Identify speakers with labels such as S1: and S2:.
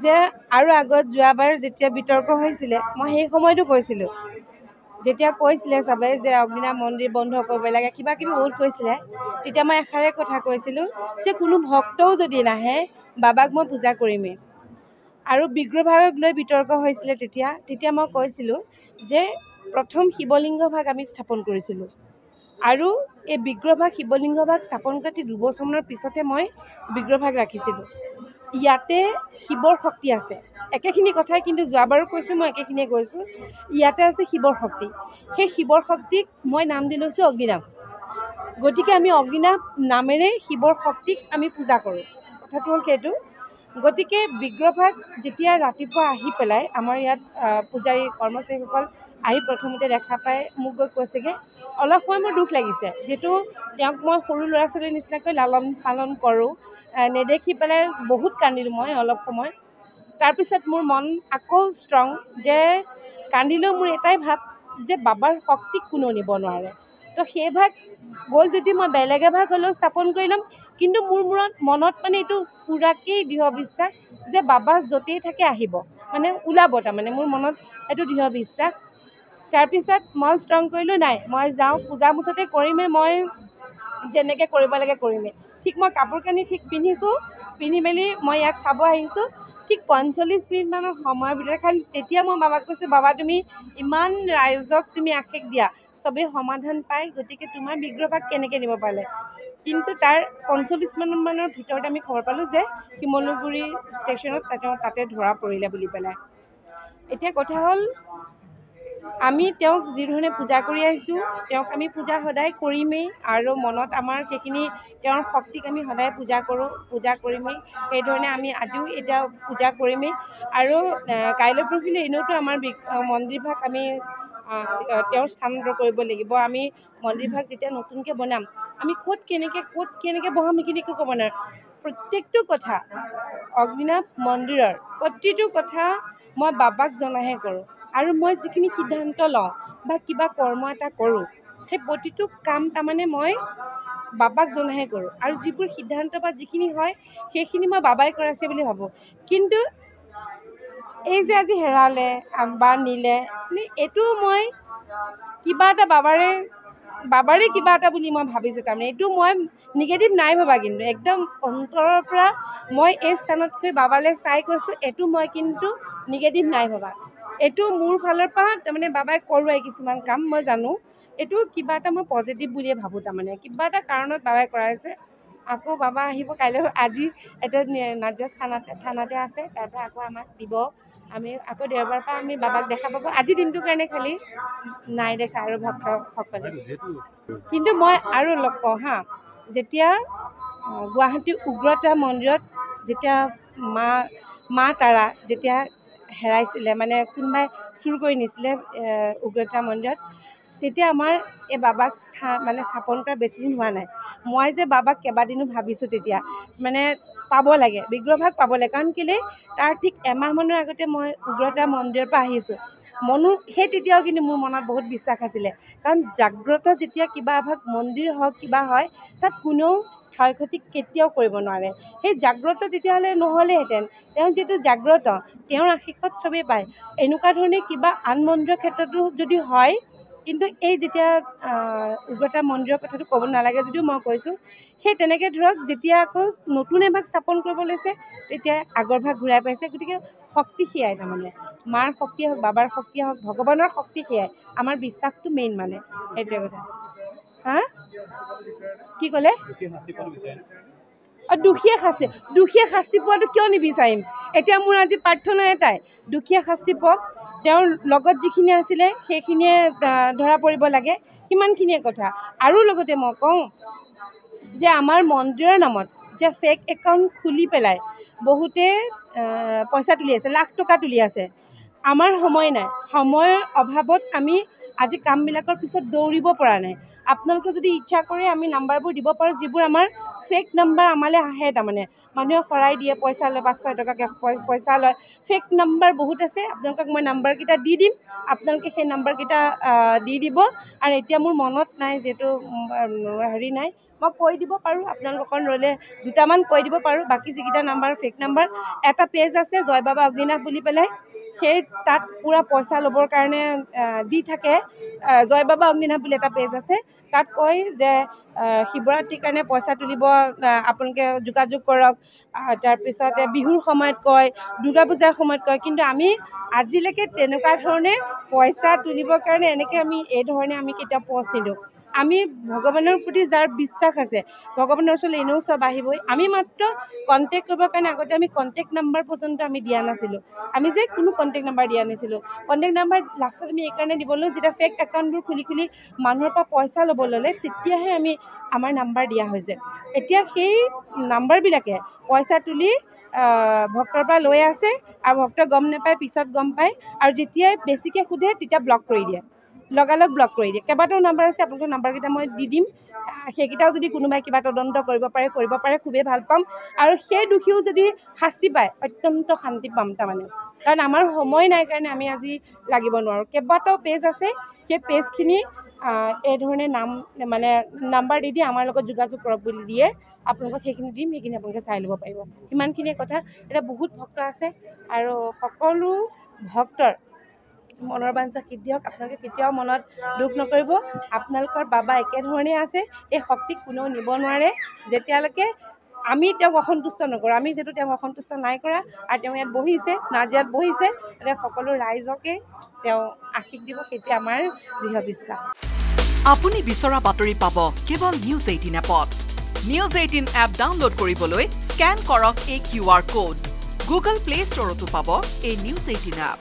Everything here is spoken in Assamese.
S1: যে আৰু আগত যোৱাবাৰ যেতিয়া বিতৰ্ক হৈছিলে মই সেই সময়তো কৈছিলোঁ যেতিয়া কৈছিলে সবে যে অগ্নিনাভ মন্দিৰ বন্ধ কৰিব লাগে কিবা কিবি বহুত কৈছিলে তেতিয়া মই এষাৰে কথা কৈছিলোঁ যে কোনো ভক্তও যদি নাহে বাবাক মই পূজা কৰিমেই আৰু বিগ্ৰহভাগক লৈ বিতৰ্ক হৈছিলে তেতিয়া মই কৈছিলোঁ যে প্ৰথম শিৱলিংগ ভাগ আমি স্থাপন কৰিছিলোঁ আৰু এই বিগ্ৰহভাগ শিৱলিংগ ভাগ স্থাপন কৰি 2 বছৰৰ পিছতে মই বিগ্ৰহভাগ ৰাখিছিলোঁ ইয়াতে শিৱৰ শক্তি আছে একেখিনি কথাই কিন্তু যোৱাবাৰো কৈছোঁ মই একেখিনিয়ে কৈছোঁ ইয়াতে আছে শিৱৰ শক্তি সেই শিৱৰ শক্তিক মই নাম দি লৈছোঁ অগ্নিনাভ গতিকে আমি অগ্নিনাভ নামেৰে শিৱৰ শক্তিক আমি পূজা কৰোঁ কথাটো হ'ল সেইটো গতিকে বিগ্ৰহভাগ যেতিয়া ৰাতিপুৱা আহি পেলাই আমাৰ ইয়াত পূজাৰী কৰ্মচাৰীসকল আহি প্ৰথমতে দেখা পাই মোক গৈ কৈছেগৈ অলপ সময় মোৰ দুখ লাগিছে যিহেতু তেওঁক মই সৰু ল'ৰা ছোৱালীৰ নিচিনাকৈ লালন পালন কৰোঁ নেদেখি পেলাই বহুত কান্দিলোঁ মই অলপ সময় তাৰপিছত মোৰ মন আকৌ ষ্ট্ৰং যে কান্দিলেও মোৰ এটাই ভাৱ যে বাবাৰ শক্তিক কোনেও নিব নোৱাৰে তো সেই ভাগ গ'ল যদি মই বেলেগ এভাগ হ'লেও স্থাপন কৰি ল'ম কিন্তু মোৰ মনত মানে এইটো পুৰাকেই দৃঢ় বিশ্বাস যে বাবা য'তেই থাকে আহিব মানে ওলাব তাৰমানে মোৰ মনত এইটো দৃঢ় বিশ্বাস তাৰপিছত মই ষ্ট্ৰং কৰিলোঁ নাই মই যাওঁ পূজা মুঠতে কৰিমেই মই যেনেকৈ কৰিব লাগে কৰিমেই ঠিক মই কাপোৰ কানি ঠিক পিন্ধিছোঁ পিন্ধি মেলি মই ইয়াত চাব আহিছোঁ ঠিক 45 মিনিটমানৰ সময়ৰ ভিতৰত কাৰণ তেতিয়া মই বাবাক কৈছোঁ বাবা তুমি ইমান ৰাইজক তুমি আশীষ দিয়া চবেই সমাধান পায় গতিকে তোমাৰ বিগ্ৰহভাগ কেনেকৈ নিব পাৰিলে কিন্তু তাৰ 45 মিনিটমানৰ ভিতৰত আমি খবৰ পালোঁ যে শিমলুগুৰি ষ্টেচনত তাতে ধৰা পৰিলে বুলি পেলাই এতিয়া কথা হ'ল আমি তেওঁক যিধৰণে পূজা কৰি আহিছোঁ তেওঁক আমি পূজা সদায় কৰিমেই আৰু মনত আমাৰ সেইখিনি তেওঁৰ শক্তিক আমি সদায় পূজা কৰোঁ পূজা কৰিমেই সেইধৰণে আমি আজিও এতিয়া পূজা কৰিমেই আৰু কাইলৈ পৰহিলৈ এনেওতো আমাৰ মন্দিৰভাগ আমি তেওঁৰ স্থানান্তৰ কৰিব লাগিব আমি মন্দিৰভাগ যেতিয়া নতুনকৈ বনাম আমি ক'ত কেনেকৈ বহাম সেইখিনি একো ক'ব নোৱাৰোঁ প্ৰত্যেকটো কথা অগ্নিনাভ মন্দিৰৰ প্ৰতিটো কথা মই বাবাক জনাহে কৰোঁ আৰু মই যিখিনি সিদ্ধান্ত লওঁ বা কিবা কৰ্ম এটা কৰোঁ সেই প্ৰতিটো কাম তাৰমানে মই বাবাক জনাহে কৰোঁ আৰু যিবোৰ সিদ্ধান্ত বা যিখিনি হয় সেইখিনি মই বাবাই কৰাইছে বুলি ভাবোঁ কিন্তু এই যে আজি হেৰালে বা নিলে মানে এইটো মই কিবা এটা বাবাৰে কিবা এটা বুলি মই ভাবিছোঁ তাৰমানে এইটো মই নিগেটিভ নাই ভাবা কিন্তু একদম অন্তৰৰ পৰা মই এই স্থানতকৈ বাবালৈ চাই কৈছোঁ এইটো মই কিন্তু নিগেটিভ নাই ভাবা এইটো মোৰ ফালৰ পৰা তাৰমানে বাবাই কৰোৱাই কিছুমান কাম মই জানো এইটো কিবা এটা মই পজিটিভ বুলিয়ে ভাবোঁ তাৰমানে কিবা এটা কাৰণত বাবাই কৰাইছে আকৌ বাবা আহিব কাইলৈ আজি এতিয়া নাজিৰাজ থানাতে আছে তাৰপৰা আকৌ আমাক দিব আমি আকৌ দেওবাৰৰ পৰা আমি বাবাক দেখা পাব আজি দিনটোৰ কাৰণে খালি নাই দেখা আৰু ভক্তসকলে কিন্তু মই আৰু লগ পাওঁ হা যেতিয়া গুৱাহাটীৰ উগ্ৰতাৰা মন্দিৰত যেতিয়া মা তাৰা যেতিয়া হেৰাইছিলে মানে কোনোবাই চুৰ কৰি নিছিলে উগ্ৰতাৰা মন্দিৰত তেতিয়া আমাৰ এই বাবাক স্থাপন কৰা বেছিদিন হোৱা নাই মই যে বাবাক কেইবাদিনো ভাবিছোঁ তেতিয়া মানে পাব লাগে বিগ্ৰহভাগ পাব লাগে কাৰণ কেলৈ তাৰ ঠিক এমাহমানৰ আগতে মই উগ্ৰতাৰা মন্দিৰৰ পৰা আহিছোঁ সেই তেতিয়াও কিন্তু মোৰ মনত বহুত বিশ্বাস আছিলে কাৰণ জাগ্ৰত যেতিয়া কিবা এভাগ মন্দিৰ হওক কিবা হয় তাত কোনেও ক্ষয় ক্ষতি কেতিয়াও কৰিব নোৱাৰে সেই জাগ্ৰত তেতিয়াহ'লে নহ'লেহেঁতেন তেওঁ যিটো জাগ্ৰত তেওঁৰ আশীৰ্বাদ চবেই পায় এনেকুৱা ধৰণে কিবা আন মন্দিৰৰ ক্ষেত্ৰতো যদি হয় কিন্তু এই যেতিয়া উগ্ৰতাৰা মন্দিৰৰ কথাটো ক'ব নালাগে যদিও মই কৈছোঁ সেই তেনেকৈ ধৰক যেতিয়া আকৌ নতুন এভাগ স্থাপন কৰিব লৈছে তেতিয়া আগৰ ভাগ ঘূৰাই পাইছে গতিকে শক্তি সেয়াই তাৰমানে মাৰ শক্তিয়ে হওক বাবাৰ শক্তিয়ে হওক ভগৱানৰ শক্তি সেয়াই আমাৰ বিশ্বাসটো মেইন মানে সেইটোৱে কথা হা কি ক'লে দুখীয়া শাস্তি পোৱাটো কিয় নিবিচাৰিম এতিয়া মোৰ আজি প্ৰাৰ্থনা এটাই দুখীয়া শাস্তি পাওক তেওঁৰ লগত যিখিনি আছিলে সেইখিনিয়ে ধৰা পৰিব লাগে সিমানখিনিয়ে কথা আৰু লগতে মই কওঁ যে আমাৰ মন্দিৰৰ নামত যে ফেক একাউণ্ট খুলি পেলাই বহুতে পইচা তুলি আছে লাখ টকা তুলি আছে আমাৰ সময় নাই সময়ৰ অভাৱত আমি আজি কামবিলাকৰ পিছত দৌৰিব পৰা নাই আপোনালোকে যদি ইচ্ছা কৰে আমি নাম্বাৰবোৰ দিব পাৰোঁ, যিবোৰ আমাৰ ফেক নাম্বাৰ আমালৈ আহে। তাৰমানে মানুহে শৰাই দিয়ে, পইচা লয়, 500 টকাকৈ পইচা লয়। ফেক নাম্বাৰ বহুত আছে, আপোনালোকক মই নাম্বাৰকেইটা দি দিম, আপোনালোকে সেই নাম্বাৰকেইটা দি দিব। আৰু এতিয়া মোৰ মনত নাই, যিহেতু হেৰি নাই, মই কৈ দিব পাৰোঁ, আপোনালোক অকণ ৰ'লে দুটামান কৈ দিব পাৰোঁ। বাকী যিকেইটা নাম্বাৰ ফেক নাম্বাৰ, এটা পেজ আছে জয় বাবা অগ্নিনাভ বুলি পেলাই, সেই তাত পূৰা পইচা ল'বৰ কাৰণে দি থাকে। জয় বাবা অগ্নিনাভ বুলি এটা পেজ আছে, তাত কয় যে শিৱৰাত্ৰিৰ কাৰণে পইচা তুলিব, আপোনালোকে যোগাযোগ কৰক। তাৰপিছতে বিহুৰ সময়ত কয়, দুৰ্গা পূজাৰ সময়ত কয়, কিন্তু আমি আজিলৈকে তেনেকুৱা ধৰণে পইচা তুলিবৰ কাৰণে এনেকৈ আমি এই ধৰণে আমি কেতিয়াও পষ্ট নিদিওঁ। আমি ভগৱানৰ প্ৰতি যাৰ বিশ্বাস আছে, ভগৱানৰ ওচৰলৈ এনেও চব আহিবই। আমি মাত্ৰ কণ্টেক্ট কৰিবৰ কাৰণে আগতে আমি কণ্টেক্ট নাম্বাৰ পৰ্যন্ত আমি দিয়া নাছিলোঁ। আমি যে কোনো কণ্টেক্ট নাম্বাৰ দিয়া নাছিলোঁ। কণ্টেক্ট নাম্বাৰ লাষ্টত আমি এইকাৰণে দিবলৈ, যেতিয়া ফেক একাউণ্টবোৰ খুলি মানুহৰ পৰা পইচা ল'ব ল'লে, তেতিয়াহে আমি আমাৰ নাম্বাৰ দিয়া হৈছে। এতিয়া সেই নাম্বাৰবিলাকে পইচা তুলি ভক্তৰ পৰা লৈ আছে, আৰু ভক্তই গম নাপায়, পিছত গম পায়। আৰু যেতিয়াই বেছিকৈ সোধে তেতিয়া ব্লক কৰি দিয়ে, লগালগ ব্লক কৰি দিয়ে। কেইবাটাও নাম্বাৰ আছে, আপোনালোকৰ নাম্বাৰকেইটা মই দি দিম। সেইকেইটাও যদি কোনোবাই কিবা তদন্ত কৰিব পাৰে, খুবেই ভাল পাম। আৰু সেই দোষীও যদি শাস্তি পায়, অত্যন্ত শান্তি পাম। তাৰমানে কাৰণ আমাৰ সময় নাই কাৰণে আমি আজি লাগিব নোৱাৰোঁ। কেইবাটাও পেজ আছে, সেই পেজখিনি এই ধৰণে নাম্বাৰ দি আমাৰ লগত যোগাযোগ কৰক বুলি দিয়ে। আপোনালোকক সেইখিনি দিম, সেইখিনি আপোনালোকে চাই ল'ব পাৰিব। ইমানখিনিয়ে কথা। এতিয়া বহুত ভক্ত আছে, আৰু সকলো ভক্তৰ মনৰ বাঞ্ছা সিদ্ধি হওক। আপোনালোকে কেতিয়াও মনত দুখ নকৰিব, আপোনালোকৰ বাবা একেধৰণে আছে। এই শক্তিক কোনেও নিব নোৱাৰে, যেতিয়ালৈকে আমি তেওঁক অসন্তুষ্ট নকৰোঁ। আমি যিহেতু তেওঁক অসন্তুষ্ট নাই কৰা, আৰু তেওঁ ইয়াত বহিছে, নাজিৰাত বহিছে, এতিয়া সকলো ৰাইজকে তেওঁ আশীষ দিব, সেইটো আমাৰ দৃঢ় বিশ্বাস।
S2: আপুনি বিচৰা বাতৰি পাব কেৱল নিউজ 18 এপত। নিউজ 18 এপ ডাউনলোড কৰিবলৈ স্কেন কৰক এই QR কোড। গুগল প্লে ষ্টৰতো পাব এই নিউজ 18 এপ।